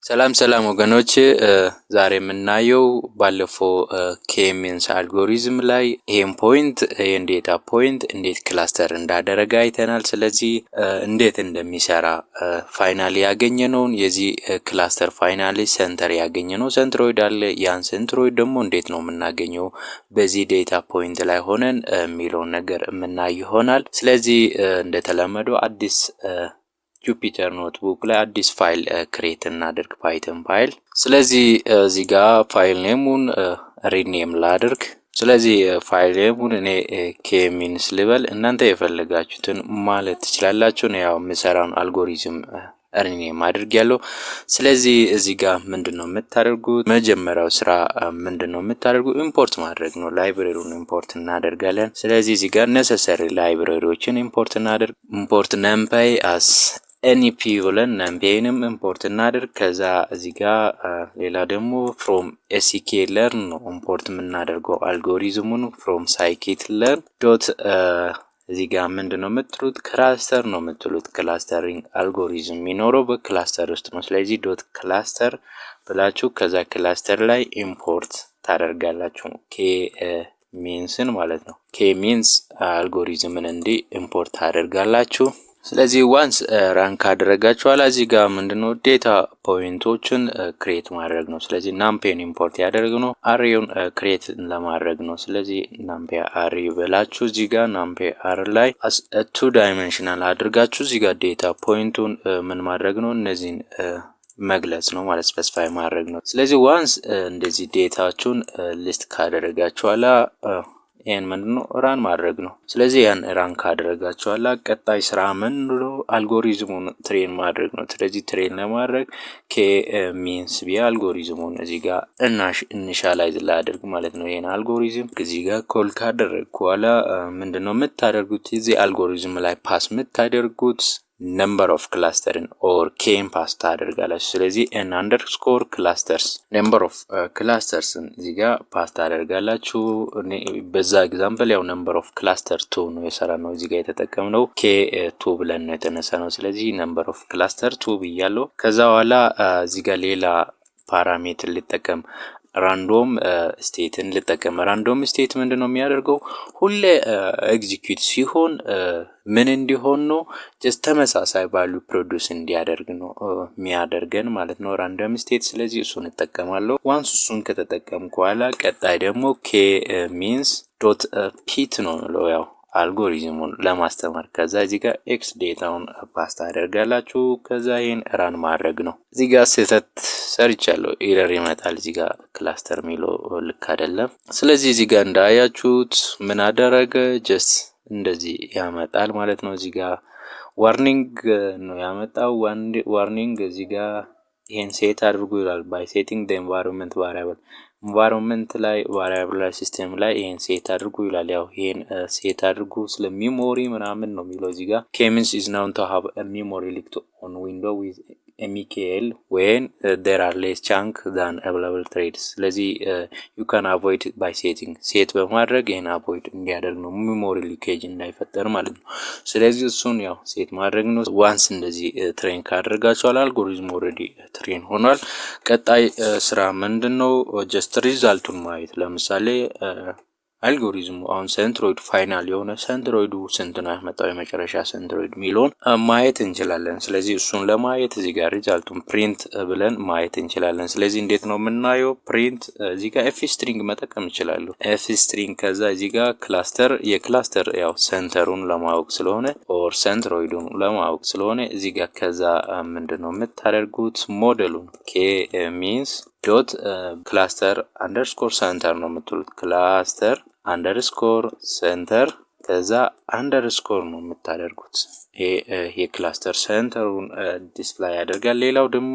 ሰላም ሰላም ወገኖች ዛሬ የምናየው ባለፈው ኬሚንስ አልጎሪዝም ላይ ይሄን ፖይንት ይሄን ዴታ ፖይንት እንዴት ክላስተር እንዳደረገ አይተናል። ስለዚህ እንዴት እንደሚሰራ ፋይናሊ ያገኘነውን የዚህ ክላስተር ፋይናሊ ሴንተር ያገኘነው ሴንትሮይድ አለ። ያን ሴንትሮይድ ደግሞ እንዴት ነው የምናገኘው በዚህ ዴታ ፖይንት ላይ ሆነን የሚለውን ነገር የምናይ ይሆናል። ስለዚህ እንደተለመደው አዲስ ጁፒተር ኖትቡክ ላይ አዲስ ፋይል ክሬት እናድርግ ፓይተን ፋይል። ስለዚህ እዚህ ጋር ፋይል ኔሙን ሪኔም ላድርግ። ስለዚህ ፋይል ኔሙን እኔ ኬሚንስ ልበል፣ እናንተ የፈለጋችሁትን ማለት ትችላላችሁ። ነው ያው የምሰራውን አልጎሪዝም ሪኔም አድርጌያለሁ። ስለዚህ እዚህ ጋር ምንድነው የምታደርጉት? መጀመሪያው ስራ ምንድነው የምታደርጉት? ኢምፖርት ማድረግ ነው። ላይብረሪውን ኢምፖርት እናደርጋለን። ስለዚህ እዚህ ጋር ነሰሰሪ ላይብረሪዎችን ኢምፖርት እናደርግ። ኢምፖርት numpy as ኤንፒ ብለን ነምፔንም ኢምፖርት እናድርግ። ከዛ እዚህ ጋር ሌላ ደግሞ ፍሮም sklearn ነው ኢምፖርት የምናደርገው አልጎሪዝሙን ፍሮም scikit-learn ዶት እዚህ ጋር ምንድነው የምትሉት? ክላስተር ነው የምትሉት። ክላስተሪንግ አልጎሪዝም የሚኖረው በክላስተር ውስጥ ነው። ስለዚህ ዶት ክላስተር ብላችሁ ከዛ ክላስተር ላይ ኢምፖርት ታደርጋላችሁ ኬ ሚንስን ማለት ነው። ኬ ሚንስ አልጎሪዝምን እንዲህ ኢምፖርት ታደርጋላችሁ። ስለዚህ ዋንስ ራን ካደረጋችሁ ኋላ እዚህ ጋር ምንድነው ዴታ ፖይንቶችን ክሬት ማድረግ ነው። ስለዚህ ናምፔን ኢምፖርት ያደረግነው አሬውን ክሬት ለማድረግ ነው። ስለዚህ ናምፔ አሬ ብላችሁ እዚህ ጋር ናምፔ አር ላይ ቱ ዳይሜንሽናል አድርጋችሁ እዚህ ጋር ዴታ ፖይንቱን ምን ማድረግ ነው? እነዚህን መግለጽ ነው ማለት ስፔሲፋይ ማድረግ ነው። ስለዚህ ዋንስ እንደዚህ ዴታችሁን ሊስት ካደረጋችሁ ኋላ ይሄን ምንድነው ራን ማድረግ ነው። ስለዚህ ያን ራን ካደረጋችኋላ ቀጣይ ስራ ምንድነው? አልጎሪዝሙን ትሬን ማድረግ ነው። ስለዚህ ትሬን ለማድረግ ኬ ሚንስ ቢ አልጎሪዝሙን እዚህ ጋር ኢኒሻላይዝ ላድርግ ማለት ነው። ይሄን አልጎሪዝም እዚህ ጋር ኮል ካደረግኩ በኋላ ምንድነው የምታደርጉት? እዚህ አልጎሪዝም ላይ ፓስ የምታደርጉት number of cluster or ኬም ፓስ ታደርጋላችሁ። ስለዚህ n_ clusters number of clusters እዚህ ጋር ፓስ ታደርጋላችሁ። በዛ ኤግዛምፕል ያው number of cluster 2 ነው የሰራነው። እዚህ ጋር የተጠቀምነው k2 ብለን ነው የተነሳነው። ስለዚህ number of cluster 2 ብያለሁ። ከዛ በኋላ እዚህ ጋር ሌላ ፓራሜትር ልጠቀም ራንዶም ስቴትን ልጠቀም። ራንዶም ስቴት ምንድነው የሚያደርገው? ሁሌ ኤግዚኪዩት ሲሆን ምን እንዲሆን ነው? ጀስት ተመሳሳይ ቫልዩ ፕሮዲዩስ እንዲያደርግ ነው የሚያደርገን ማለት ነው ራንደም ስቴት። ስለዚህ እሱን እጠቀማለሁ። ዋንስ እሱን ከተጠቀምኩ በኋላ ቀጣይ ደግሞ ኬ ሚንስ ዶት ፒት ነው ነው ያው አልጎሪዝሙን ለማስተማር። ከዛ እዚህ ጋር ኤክስ ዴታውን ፓስ ታደርጋላችሁ። ከዛ ይሄን ራን ማድረግ ነው። እዚህ ጋር ስህተት ሰርቻለሁ፣ ኤረር ይመጣል። እዚህ ጋር ክላስተር ሚሎ ልክ አይደለም። ስለዚህ እዚህ ጋር እንዳያችሁት ምን አደረገ? ጀስት እንደዚህ ያመጣል ማለት ነው። እዚህ ጋር ዋርኒንግ ነው ያመጣው። ዋርኒንግ እዚህ ጋር ይሄን ሴት አድርጉ ይላል። ባይ ሴቲንግ ዘ ኤንቫይሮንመንት ቫሪያብል ኤንቫይሮንመንት ላይ ቫሪያብል ላይ ሲስተም ላይ ይሄን ሴት አድርጉ ይላል። ያው ይሄን ሴት አድርጉ ስለ ሚሞሪ ምናምን ነው የሚለው። እዚህ ጋር ኬሚንስ is known to have a memory leaked on window with MEKL when there are less chunk than available threads። ስለዚህ you can avoid by setting ሴት በማድረግ ይሄን አቮይድ እንዲያደርግ ነው ሚሞሪ ሊኬጅ እንዳይፈጠር ማለት ነው። ስለዚህ እሱን ያው ሴት ማድረግ ነው። ዋንስ እንደዚህ ትሬን ካደረጋችኋል አልጎሪዝም ኦሬዲ ትሬን ሆኗል። ቀጣይ ስራ ምንድነው? ጀስት ሪዛልቱን ማየት። ለምሳሌ አልጎሪዝሙ አሁን ሴንትሮይድ ፋይናል የሆነ ሴንትሮይዱ ስንት ነው ያመጣው የመጨረሻ ሴንትሮይድ ሚሊዮን ማየት እንችላለን። ስለዚህ እሱን ለማየት እዚህ ጋር ሪዛልቱን ፕሪንት ብለን ማየት እንችላለን። ስለዚህ እንዴት ነው የምናየው? ፕሪንት እዚህ ጋር ኤፍ ስትሪንግ መጠቀም እንችላለን። ኤፍ ስትሪንግ ከዛ እዚህ ጋር ክላስተር የክላስተር ያው ሴንተሩን ለማወቅ ስለሆነ ኦር ሴንትሮይዱን ለማወቅ ስለሆነ እዚህ ጋር ከዛ ምንድነው የምታደርጉት? ሞዴሉን ኬ ሚንስ ዶት ክላስተር አንደርስኮር ሴንተር ነው የምትሉት። ክላስተር አንደርስኮር ሴንተር ከዛ አንደርስኮር ነው የምታደርጉት። ይሄ ክላስተር ሴንተሩን ዲስፕላይ ያደርጋል። ሌላው ደግሞ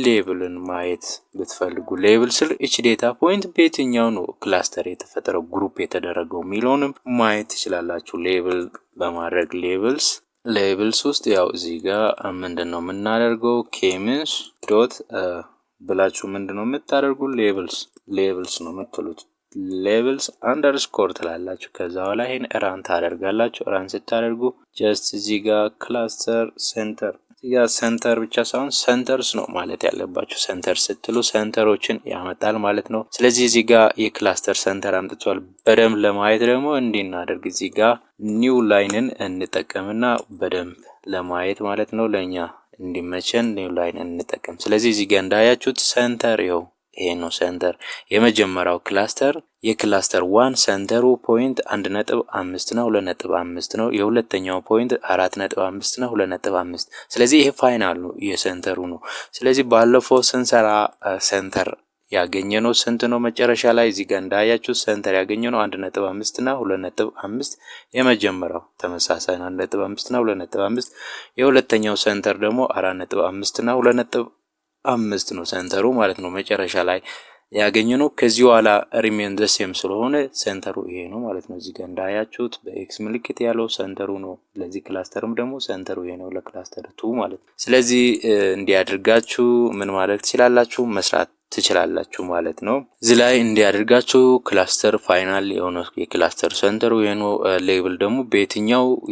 ሌብልን ማየት ብትፈልጉ ሌብል ስል እቺ ዴታ ፖይንት በየትኛው ነው ክላስተር የተፈጠረው ግሩፕ የተደረገው ሚሊዮንም ማየት ትችላላችሁ። ሌብል በማድረግ ሌብልስ ውስጥ ያው እዚህ ጋር ምንድነው የምናደርገው? ኬሚንስ ዶት ብላችሁ ምንድነው የምታደርጉ? ሌብልስ ነው የምትሉት። ሌብልስ አንደርስኮር ትላላችሁ። ከዛ በኋላ ይሄን ራን ታደርጋላችሁ። ራን ስታደርጉ ጀስት እዚህ ጋር ክላስተር ሴንተር እዚህ ጋር ሰንተር ብቻ ሳይሆን ሰንተርስ ነው ማለት ያለባችሁ። ሰንተር ስትሉ ሰንተሮችን ያመጣል ማለት ነው። ስለዚህ እዚህ ጋር የክላስተር ሰንተር አምጥቷል። በደንብ ለማየት ደግሞ እንዲህ እናደርግ። እዚህ ጋር ኒው ላይንን እንጠቀምና በደንብ ለማየት ማለት ነው ለኛ እንዲመቸን ኒው ላይን እንጠቀም። ስለዚህ እዚህ ጋር እንዳያችሁት ሰንተር ይኸው ይሄ ነው ሰንተር። የመጀመሪያው ክላስተር የክላስተር 1 ሰንተሩ ፖይንት 1.5 ነው 2.5 ነው። የሁለተኛው ፖይንት 4.5 ነው 2.5። ስለዚህ ይሄ ፋይናል ነው የሰንተሩ ነው። ስለዚህ ባለፈው ስንሰራ ሰንተር ያገኘነው ስንት ነው? መጨረሻ ላይ እዚህ ጋር እንዳያችሁ ሰንተር ያገኘነው 1.5 እና 2.5። የመጀመሪያው ተመሳሳይ ነው 1.5 እና 2.5። የሁለተኛው ሰንተር ደግሞ 4.5 እና 2.5 ነው ሰንተሩ ማለት ነው መጨረሻ ላይ ያገኘነው። ከዚህ በኋላ ሪሜን ዘ ሴም ስለሆነ ሰንተሩ ይሄ ነው ማለት ነው። እዚህ ጋር እንዳያችሁት በኤክስ ምልክት ያለው ሰንተሩ ነው። ለዚህ ክላስተርም ደግሞ ሰንተሩ ይሄ ነው ለክላስተር 2 ማለት ነው። ስለዚህ እንዲያደርጋችሁ ምን ማድረግ ትችላላችሁ? መስራት ትችላላችሁ ማለት ነው። እዚህ ላይ እንዲያደርጋችሁ ክላስተር ፋይናል የሆነ የክላስተር ሰንተሩ የሆነ ሌብል ደግሞ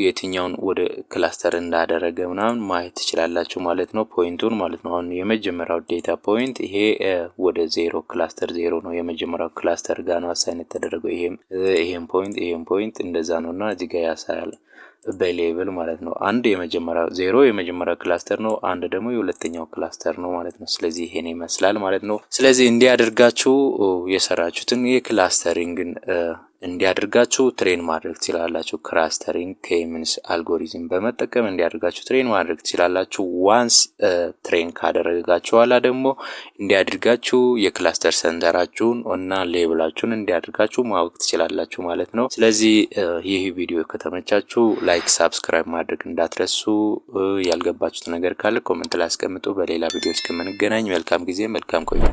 የትኛውን ወደ ክላስተር እንዳደረገ ምናምን ማየት ትችላላችሁ ማለት ነው። ፖይንቱን ማለት ነው። አሁን የመጀመሪያው ዴታ ፖይንት ይሄ ወደ 0 ክላስተር 0 ነው። የመጀመሪያው ክላስተር ጋር ነው አሳይን የተደረገው። ይሄም ፖይንት እንደዛ ነውና እዚህ ጋር ያሳያል በሌብል ማለት ነው። አንድ የመጀመሪያው 0 የመጀመሪያው ክላስተር ነው፣ አንድ ደግሞ የሁለተኛው ክላስተር ነው ማለት ነው። ስለዚህ ይሄን ይመስላል ማለት ነው። ስለዚህ እንዲያደርጋችሁ የሰራችሁትን የክላስተሪንግን እንዲያደርጋችሁ ትሬን ማድረግ ትችላላችሁ። ክላስተሪንግ ከሚንስ አልጎሪዝም በመጠቀም እንዲያደርጋችሁ ትሬን ማድረግ ትችላላችሁ። ዋንስ ትሬን ካደረጋችሁ ኋላ ደግሞ እንዲያደርጋችሁ የክላስተር ሰንተራችሁን እና ሌብላችሁን እንዲያደርጋችሁ ማወቅ ትችላላችሁ ማለት ነው። ስለዚህ ይህ ቪዲዮ ከተመቻችሁ ላይክ፣ ሳብስክራይብ ማድረግ እንዳትረሱ። ያልገባችሁት ነገር ካለ ኮሜንት ላይ አስቀምጡ። በሌላ ቪዲዮ እስከምንገናኝ መልካም ጊዜ፣ መልካም ቆይታ።